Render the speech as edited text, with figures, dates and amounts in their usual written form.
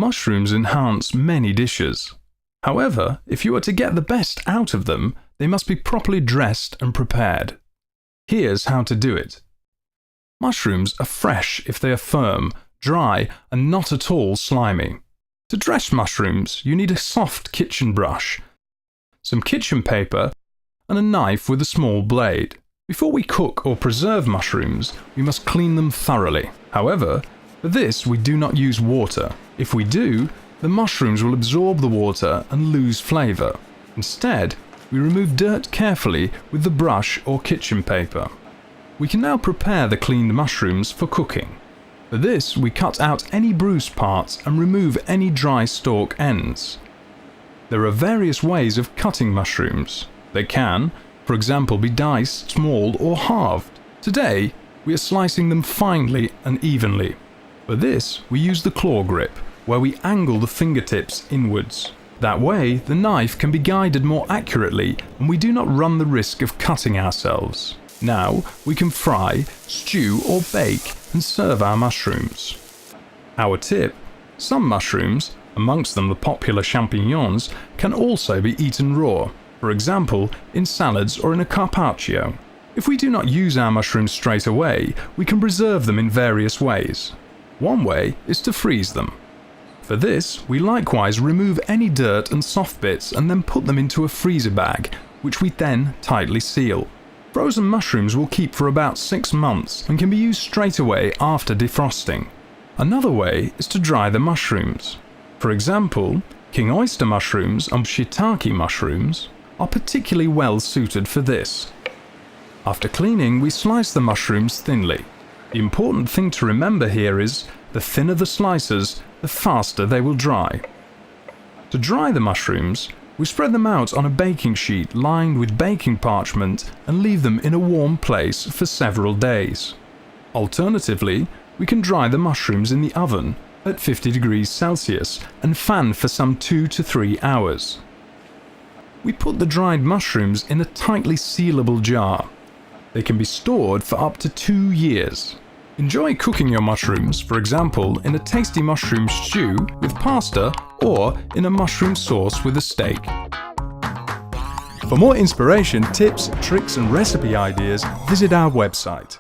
Mushrooms enhance many dishes. However, if you are to get the best out of them, they must be properly dressed and prepared. Here's how to do it. Mushrooms are fresh if they are firm, dry, and not at all slimy. To dress mushrooms, you need a soft kitchen brush, some kitchen paper, and a knife with a small blade. Before we cook or preserve mushrooms, we must clean them thoroughly. However, for this we do not use water. If we do, the mushrooms will absorb the water and lose flavour. Instead, we remove dirt carefully with the brush or kitchen paper. We can now prepare the cleaned mushrooms for cooking. For this, we cut out any bruised parts and remove any dry stalk ends. There are various ways of cutting mushrooms. They can, for example, be diced, small, or halved. Today, we are slicing them finely and evenly. For this, we use the claw grip, where we angle the fingertips inwards. That way, the knife can be guided more accurately and we do not run the risk of cutting ourselves. Now, we can fry, stew, or bake and serve our mushrooms. Our tip: some mushrooms, amongst them the popular champignons, can also be eaten raw, for example, in salads or in a carpaccio. If we do not use our mushrooms straight away, we can preserve them in various ways. One way is to freeze them. For this, we likewise remove any dirt and soft bits and then put them into a freezer bag, which we then tightly seal. Frozen mushrooms will keep for about 6 months and can be used straight away after defrosting. Another way is to dry the mushrooms. For example, king oyster mushrooms and shiitake mushrooms are particularly well suited for this. After cleaning, we slice the mushrooms thinly. The important thing to remember here is, the thinner the slices, the faster they will dry. To dry the mushrooms, we spread them out on a baking sheet lined with baking parchment and leave them in a warm place for several days. Alternatively, we can dry the mushrooms in the oven at 50 degrees Celsius and fan for some 2 to 3 hours. We put the dried mushrooms in a tightly sealable jar. They can be stored for up to 2 years. Enjoy cooking your mushrooms, for example, in a tasty mushroom stew with pasta or in a mushroom sauce with a steak. For more inspiration, tips, tricks and recipe ideas, visit our website.